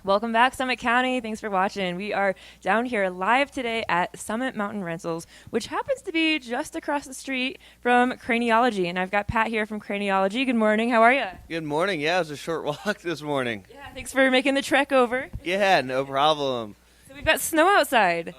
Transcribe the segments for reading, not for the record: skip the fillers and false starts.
Welcome back, Summit County. Thanks for watching. We are down here live today at Summit Mountain Rentals, which happens to be just across the street from Craniologie. And I've got Pat here from Craniologie. Good morning. How are you? Good morning. Yeah, it was a short walk this morning. Yeah, thanks for making the trek over. Yeah, no problem. So we've got snow outside.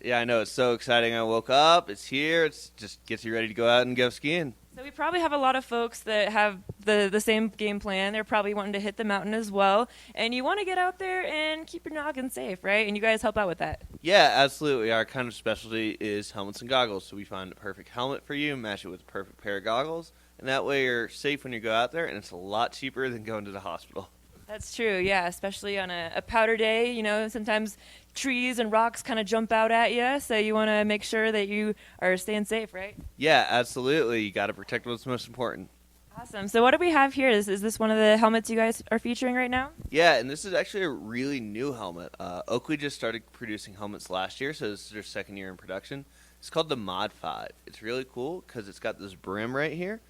Yeah, I know. It's so exciting. I woke up. It's here. It's just gets you ready to go out and go skiing. So we probably have a lot of folks that have the same game plan. They're probably wanting to hit the mountain as well. And you want to get out there and keep your noggin safe, right? And you guys help out with that. Yeah, absolutely. Our kind of specialty is helmets and goggles. So we find the perfect helmet for you, match it with the perfect pair of goggles. And that way you're safe when you go out there, and it's a lot cheaper than going to the hospital. That's true, yeah, especially on a powder day. You know, sometimes trees and rocks kind of jump out at you, so you want to make sure that you are staying safe, right? Yeah, absolutely. You got to protect what's most important. Awesome. So what do we have here? Is this one of the helmets you guys are featuring right now? Yeah, and this is actually a really new helmet. Oakley just started producing helmets last year, so this is their second year in production. It's called the Mod 5. It's really cool because it's got this brim right here.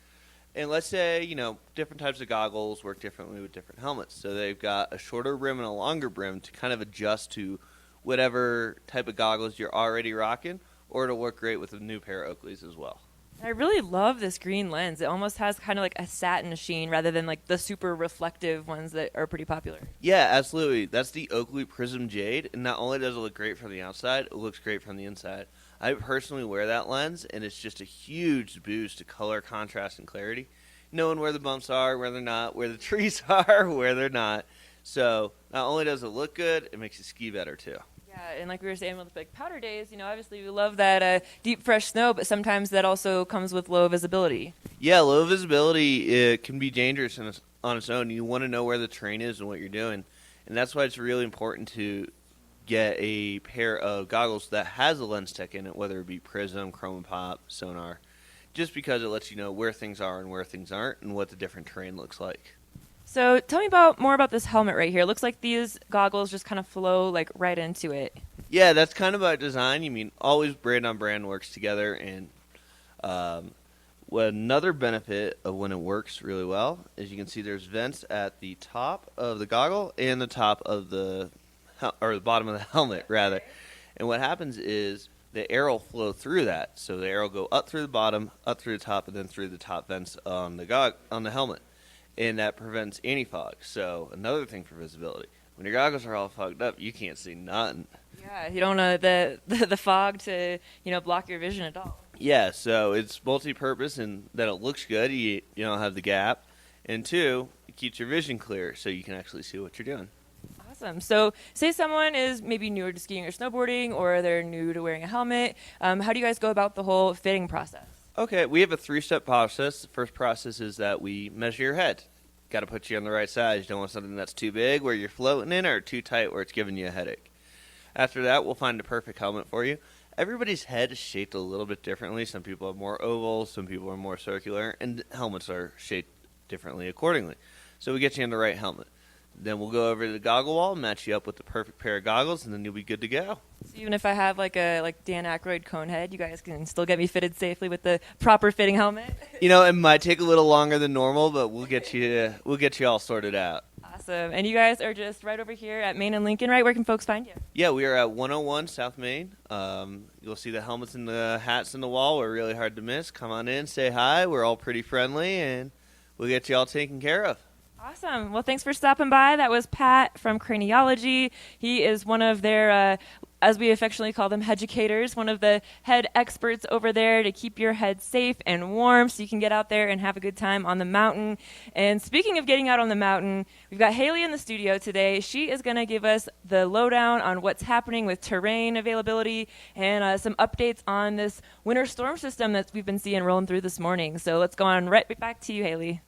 And let's say, different types of goggles work differently with different helmets. So they've got a shorter brim and a longer brim to kind of adjust to whatever type of goggles you're already rocking, or it'll work great with a new pair of Oakleys as well. I really love this green lens. It almost has kind of like a satin sheen rather than like the super reflective ones that are pretty popular. Yeah, absolutely. That's the Oakley Prism Jade, and not only does it look great from the outside, it looks great from the inside. I personally wear that lens, and it's just a huge boost to color, contrast, and clarity. Knowing where the bumps are, where they're not, where the trees are, where they're not. So not only does it look good, it makes you ski better too. Yeah, and like we were saying with like powder days, obviously we love that deep, fresh snow, but sometimes that also comes with low visibility. Yeah, low visibility it can be dangerous on its own. You want to know where the terrain is and what you're doing, and that's why it's really important to get a pair of goggles that has a lens tech in it, whether it be Prism, Chrome Pop, Sonar, just because it lets you know where things are and where things aren't and what the different terrain looks like. So tell me more about this helmet right here. It looks like these goggles just kind of flow like right into it. Yeah, that's kind of by design. Always brand on brand works together, and another benefit of when it works really well is you can see there's vents at the top of the goggle and the top of the bottom of the helmet, rather. And what happens is the air will flow through that. So the air will go up through the bottom, up through the top, and then through the top vents on the helmet. And that prevents any fog. So another thing for visibility. When your goggles are all fogged up, you can't see nothing. Yeah, you don't want the fog to, block your vision at all. Yeah, so it's multi-purpose in that it looks good. You don't have the gap. And two, it keeps your vision clear so you can actually see what you're doing. Awesome. So say someone is maybe newer to skiing or snowboarding, or they're new to wearing a helmet. How do you guys go about the whole fitting process? Okay, we have a 3-step process. The first process is that we measure your head. Got to put you on the right size. You don't want something that's too big where you're floating in, or too tight where it's giving you a headache. After that, we'll find the perfect helmet for you. Everybody's head is shaped a little bit differently. Some people have more oval, some people are more circular, and helmets are shaped differently accordingly. So we get you in the right helmet. Then we'll go over to the goggle wall, match you up with the perfect pair of goggles, and then you'll be good to go. So even if I have like Dan Aykroyd cone head, you guys can still get me fitted safely with the proper fitting helmet? It might take a little longer than normal, but we'll get you all sorted out. Awesome. And you guys are just right over here at Main and Lincoln, right? Where can folks find you? Yeah, we are at 101 South Main. You'll see the helmets and the hats in the wall. We're really hard to miss. Come on in, say hi. We're all pretty friendly, and we'll get you all taken care of. Awesome. Well, thanks for stopping by. That was Pat from Craniologie. He is one of their, as we affectionately call them, educators, one of the head experts over there to keep your head safe and warm so you can get out there and have a good time on the mountain. And speaking of getting out on the mountain, we've got Haley in the studio today. She is going to give us the lowdown on what's happening with terrain availability and some updates on this winter storm system that we've been seeing rolling through this morning. So let's go on right back to you, Haley.